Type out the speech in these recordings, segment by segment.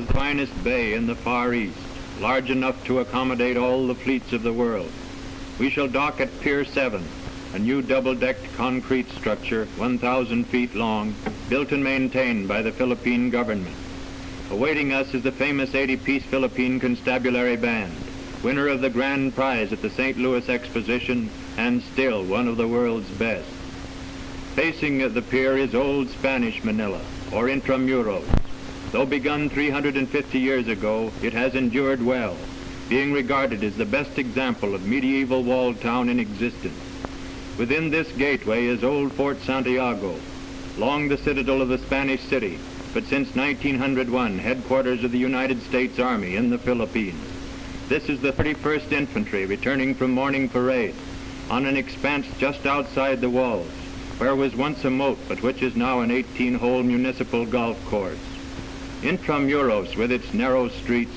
and finest bay in the Far East, large enough to accommodate all the fleets of the world. We shall dock at Pier 7, a new double-decked concrete structure 1,000 feet long, built and maintained by the Philippine government. Awaiting us is the famous 80-piece Philippine Constabulary Band, winner of the grand prize at the St. Louis Exposition and still one of the world's best. Facing the pier is old Spanish Manila, or Intramuros. Though begun 350 years ago, it has endured well, being regarded as the best example of medieval walled town in existence. Within this gateway is old Fort Santiago, long the citadel of the Spanish city, but since 1901 headquarters of the United States Army in the Philippines. This is the 31st Infantry returning from morning parade on an expanse just outside the walls, where was once a moat but which is now an 18-hole municipal golf course. Intramuros, with its narrow streets,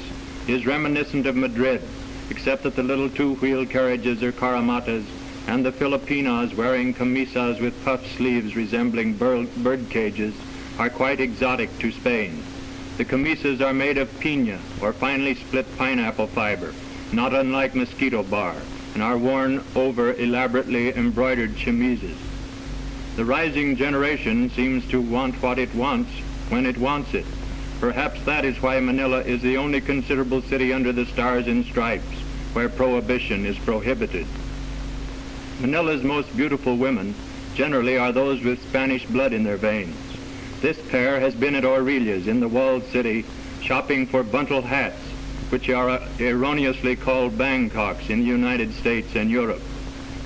is reminiscent of Madrid, except that the little two-wheel carriages are caramatas and the Filipinas wearing camisas with puff sleeves resembling bird cages are quite exotic to Spain. The camisas are made of piña, or finely split pineapple fiber, not unlike mosquito bar, and are worn over elaborately embroidered chemises. The rising generation seems to want what it wants when it wants it. Perhaps that is why Manila is the only considerable city under the Stars and Stripes, where prohibition is prohibited. Manila's most beautiful women generally are those with Spanish blood in their veins. This pair has been at Aurelia's in the walled city shopping for buntal hats, which are erroneously called Bangkoks in the United States and Europe.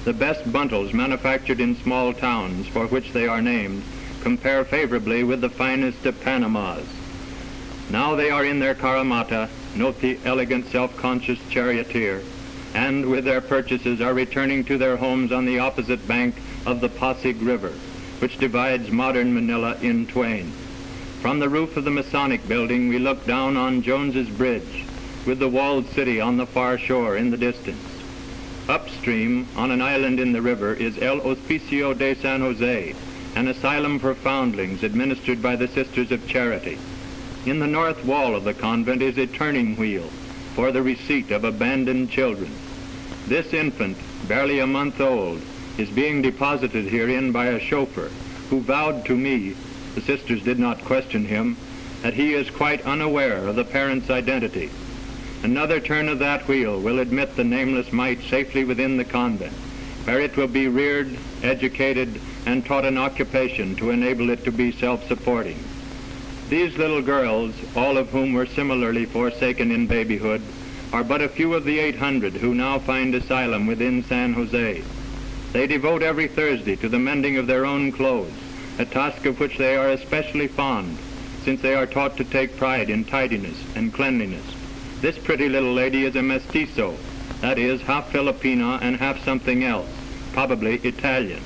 The best buntals manufactured in small towns for which they are named compare favorably with the finest of Panamas. Now they are in their caramata, note the elegant self-conscious charioteer, and with their purchases are returning to their homes on the opposite bank of the Pasig River, which divides modern Manila in twain. From the roof of the Masonic building we look down on Jones's Bridge, with the walled city on the far shore in the distance. Upstream, on an island in the river, is El Hospicio de San Jose, an asylum for foundlings administered by the Sisters of Charity. In the north wall of the convent is a turning wheel for the receipt of abandoned children. This infant, barely a month old, is being deposited herein by a chauffeur who vowed to me, the sisters did not question him, that he is quite unaware of the parent's identity. Another turn of that wheel will admit the nameless mite safely within the convent, where it will be reared, educated, and taught an occupation to enable it to be self-supporting. These little girls, all of whom were similarly forsaken in babyhood, are but a few of the 800 who now find asylum within San Jose. They devote every Thursday to the mending of their own clothes, a task of which they are especially fond, since they are taught to take pride in tidiness and cleanliness. This pretty little lady is a mestizo, that is, half Filipina and half something else, probably Italian,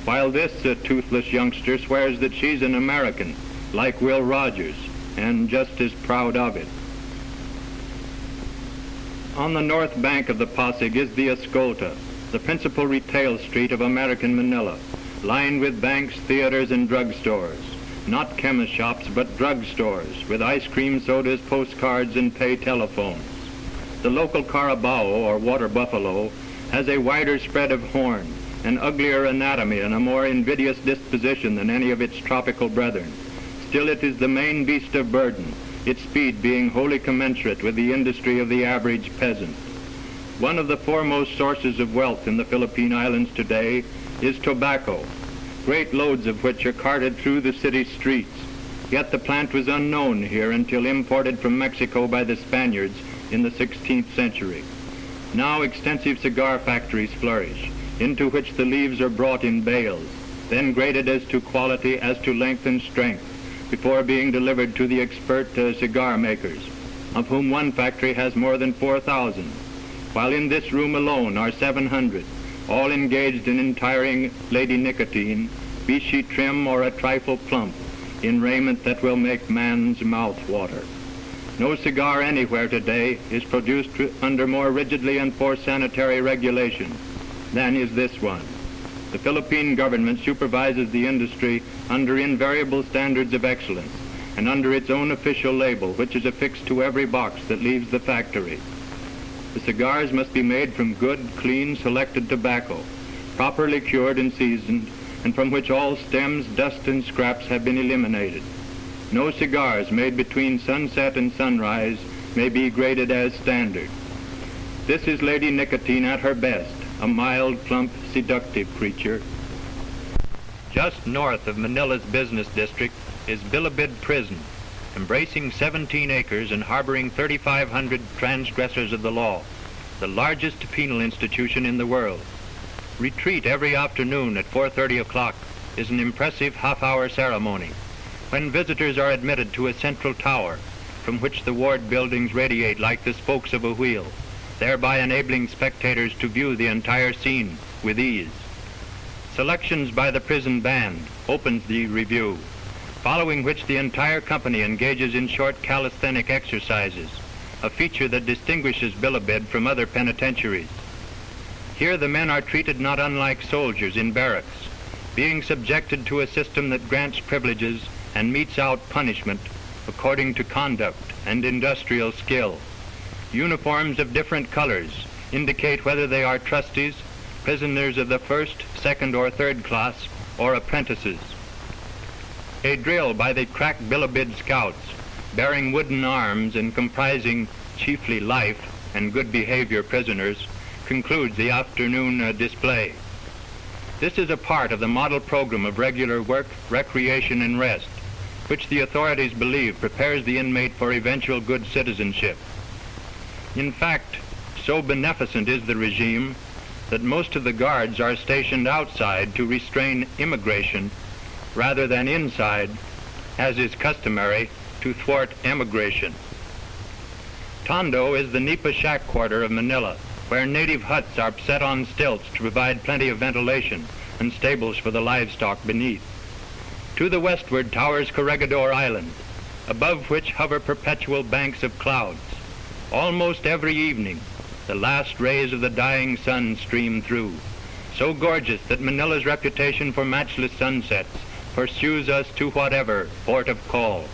while this toothless youngster swears that she's an American, like Will Rogers, and just as proud of it. On the north bank of the Pasig is the Escolta, the principal retail street of American Manila, lined with banks, theaters, and drugstores. Not chemist shops, but drugstores, with ice cream, sodas, postcards, and pay telephones. The local carabao, or water buffalo, has a wider spread of horn, an uglier anatomy, and a more invidious disposition than any of its tropical brethren. Still, it is the main beast of burden, its speed being wholly commensurate with the industry of the average peasant. One of the foremost sources of wealth in the Philippine Islands today is tobacco, great loads of which are carted through the city streets. Yet the plant was unknown here until imported from Mexico by the Spaniards in the 16th century. Now extensive cigar factories flourish, into which the leaves are brought in bales, then graded as to quality, as to length and strength, before being delivered to the expert cigar makers, of whom one factory has more than 4,000, while in this room alone are 700, all engaged in attiring Lady Nicotine, be she trim or a trifle plump, in raiment that will make man's mouth water. No cigar anywhere today is produced under more rigidly enforced sanitary regulations than is this one. The Philippine government supervises the industry under invariable standards of excellence and under its own official label, which is affixed to every box that leaves the factory. The cigars must be made from good, clean, selected tobacco, properly cured and seasoned, and from which all stems, dust, and scraps have been eliminated. No cigars made between sunset and sunrise may be graded as standard. This is Lady Nicotine at her best, a mild, plump, seductive creature. Just north of Manila's business district is Bilibid Prison, embracing 17 acres and harboring 3,500 transgressors of the law, the largest penal institution in the world. Retreat every afternoon at 4:30 o'clock is an impressive half-hour ceremony, when visitors are admitted to a central tower from which the ward buildings radiate like the spokes of a wheel, thereby enabling spectators to view the entire scene with ease. Selections by the prison band opens the review, following which the entire company engages in short calisthenic exercises, a feature that distinguishes Bilibid from other penitentiaries. Here the men are treated not unlike soldiers in barracks, being subjected to a system that grants privileges and metes out punishment according to conduct and industrial skill. Uniforms of different colors indicate whether they are trusties, prisoners of the first, second, or third class, or apprentices. A drill by the crack Bilibid scouts, bearing wooden arms and comprising chiefly life and good behavior prisoners, concludes the afternoon display. This is a part of the model program of regular work, recreation, and rest, which the authorities believe prepares the inmate for eventual good citizenship. In fact, so beneficent is the regime that most of the guards are stationed outside to restrain immigration rather than inside, as is customary, to thwart emigration. Tondo is the Nipa shack quarter of Manila, where native huts are set on stilts to provide plenty of ventilation and stables for the livestock beneath. To the westward towers Corregidor Island, above which hover perpetual banks of clouds. Almost every evening, the last rays of the dying sun stream through, so gorgeous that Manila's reputation for matchless sunsets pursues us to whatever port of call.